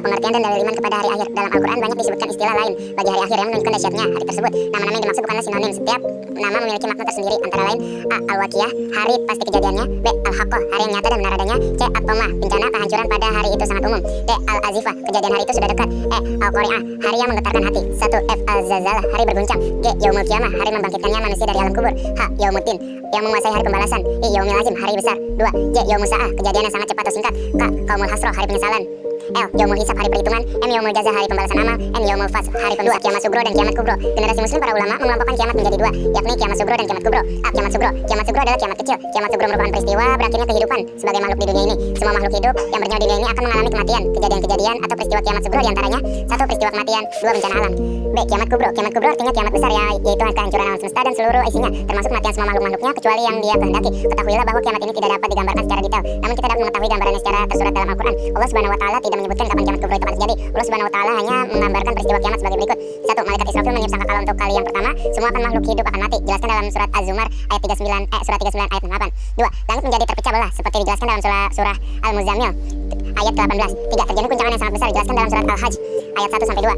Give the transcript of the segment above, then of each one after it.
pengertian dan dalil iman kepada hari akhir. Dalam Al-Quran banyak disebutkan istilah lain bagi hari akhir yang menunjukkan dahsyatnya hari tersebut. Nama-nama yang dimaksud bukanlah sinonim. Setiap nama memiliki makna tersendiri, antara lain A. Al-Waqiyah, hari pasti kejadiannya. B. Al-Haqqah, hari yang nyata dan benar adanya. C. At-Tomah, bencana kehancuran pada hari itu sangat umum. D. Al-Azifah, kejadian hari itu sudah dekat. E. Al-Qari'ah, hari yang menggetarkan hati. 1. F. Al-Zalzalah, hari berguncang. G. Yaumul Qiyamah, hari membangkitkannya manusia dari alam kubur. H. Yaumuddin, yang menguasai hari pembalasan. I. Yaumil Azim, hari besar. 2. J. Yaumus Sa'ah, kejadian yang sangat cepat atau singkat. K. Qaumul Hasroh, hari penyesalan. L. Yaumul Hisab, hari perhitungan. M. Yaumul Jaza, hari pembalasan amal. N. Yaumul Fasl, hari pemisah. Kiamat Sugro dan Kiamat Kubro. Generasi muslim para ulama mengelompokkan kiamat menjadi dua, yakni Kiamat Sugro dan Kiamat Kubro. A. Kiamat Sugro. Kiamat Sugro adalah kiamat kecil. Kiamat Sugro merupakan peristiwa berakhirnya kehidupan sebagai makhluk di dunia ini. Semua makhluk hidup yang bernyawa di dunia ini akan mengalami kematian. Kejadian-kejadian atau peristiwa Kiamat Sugro diantaranya: 1. Peristiwa kematian. 2. Bencana alam. B. Kiamat Kubro. Kiamat Kubro artinya kiamat besar, yaitu kehancuran alam semesta dan seluruh isinya, termasuk kematian semua makhluk-makhluknya kecuali yang dia kehendaki. Ketahuilah bahwa kiamat ini tidak dapat digambarkan secara detail, namun kita dapat mengetahui gambarannya secara tersurat dalam Al-Quran. Allah Subhanahu wa Ta'ala tidak menyebutkan kapan kiamat kubro itu akan terjadi. Allah Subhanahu wa Ta'ala hanya menggambarkan peristiwa kiamat sebagai berikut. 1. Malaikat Israfil meniup sangkakala untuk kali yang pertama. Semua makhluk hidup akan mati. Jelaskan dalam surat Az-Zumar ayat 39, surat 39 ayat 8. 2. Langit menjadi terpecah belah seperti dijelaskan dalam surah Al-Muzammil ayat ke-18. 3. Terjadi guncangan yang sangat besar, dijelaskan dalam surat Al-Hajj ayat 1-2.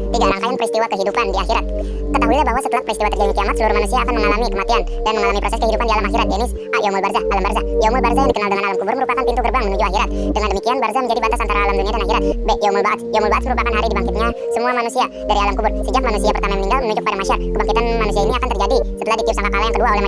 3. Rangkaian peristiwa kehidupan di akhirat. Ketahuilah bahwa setelah peristiwa terjadi kiamat, seluruh manusia akan mengalami kematian dan mengalami proses kehidupan di alam akhirat. Jenis A. Yaumul Barzah, alam barzah. Yaumul Barzah yang dikenal dengan alam kubur merupakan pintu gerbang menuju akhirat. Dengan demikian, barzah menjadi batas antara alam dunia dan akhirat. B. Yaumul Ba'ats. Yaumul Ba'ats merupakan hari dibangkitnya semua manusia dari alam kubur. Sejak manusia pertama meninggal menuju pada masyar. Kebangkitan manusia ini akan terjadi setelah ditiup sangkakala yang kedua oleh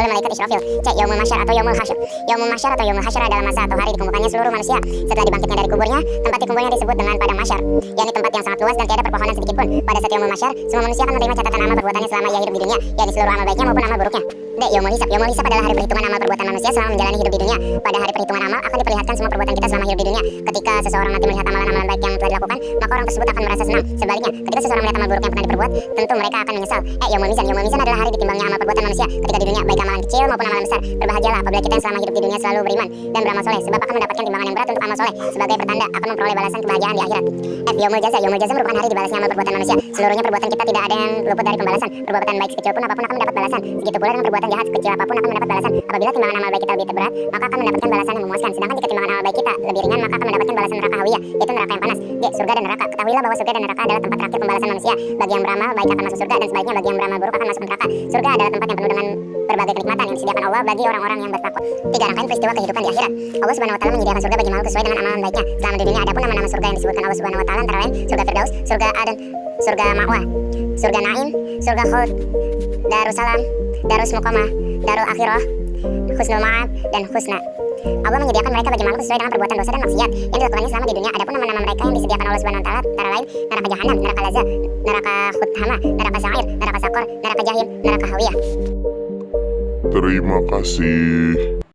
malaikat Israfil. C. Yaumul Masyar atau Yaumul Hasyr. Yaumul Masyar atau Yaumul Hasyr adalah masa atau hari dikumpulkannya seluruh manusia setelah dibangkitnya dari kuburnya. Tempat dikumpulnya disebut dengan padang masyar, yakni tempat yang sangat luas dan tiada perpohonan sedikit pun. Pada saat Yaumul Masyar, semua manusia akan menerima catatan amal perbuatannya selama ia hidup di dunia, yakni seluruh amal baiknya maupun amal buruknya. D. Yaumul Hisab. Yaumul Hisab adalah hari perhitungan amal perbuatan manusia selama menjalani hidup di dunia. Pada hari perhitungan amal akan diperlihatkan semua perbuatan kita selama hidup di dunia. Ketika seseorang nanti melihat amalan-amalan baik yang telah dilakukan, maka orang tersebut akan merasa senang. Sebaliknya, ketika seseorang melihat amal buruk yang pernah diperbuat, tentu mereka akan menyesal. Yaumul Mizan. Yaumul Mizan adalah hari ditimbangnya amal perbuatan manusia ketika di dunia, baik amalan kecil maupun amalan besar. Berbahagialah apabila kita yang selama hidup di dunia selalu beriman dan beramal soleh, sebab akan mendapatkan timbangan yang berat untuk amal soleh sebagai pertanda akan memperoleh balasan kebahagiaan di akhirat. F. Yaumul Jaza. Yaumul Jaza merupakan hari dibalasnya amal perbuatan manusia. Seluruhnya perbuatan kita tidak ada yang luput dari pembalasan. Perbuatan baik sekecil pun apapun akan mendapat balasan. Begitu pula dengan perbuatan jahat sekecil apapun akan mendapat balasan. Apabila timbangan amal baik kita lebih berat, maka akan mendapatkan balasan yang memuaskan. Sedangkan jika timbangan amal baik kita lebih ringan, maka akan mendapatkan balasan neraka hawiyah, yaitu neraka yang panas. G. Surga dan neraka. Ketahuilah bahwa surga dan neraka adalah tempat terakhir pembalasan manusia. Bagi yang beramal baik akan masuk surga, dan sebaliknya bagi yang beramal buruk akan masuk neraka. Surga adalah tempat yang penuh dengan berbagai kenikmatan yang disediakan Allah bagi orang-orang yang bertakwa. 3. Rangkaian peristiwa kehidupan di akhirat. Allah Subhanahu wa Ta'ala menyediakan surga bagi makhluk sesuai dengan amalan baiknya. Selama di dunia adapun nama-nama surga yang disebutkan Allah Subhanahu wa Ta'ala antara lain surga Firdaus, surga Aden, surga Ma'wah, surga Naim, surga Khuld, Darussalam, Darus Muqamah, Darul Akhirah, Husnul Ma'ab, dan Husna. Allah menyediakan mereka bagi makhluk sesuai dengan perbuatan dosa dan maksiat yang dilakukannya selama di dunia. Adapun nama-nama mereka yang disediakan Allah Subhanahu wa Ta'ala antara lain neraka Jahanam, neraka Lazza, neraka Khuthama, neraka Sa'ir, neraka Sakor, neraka Jahim, neraka Hawiyah. Terima kasih.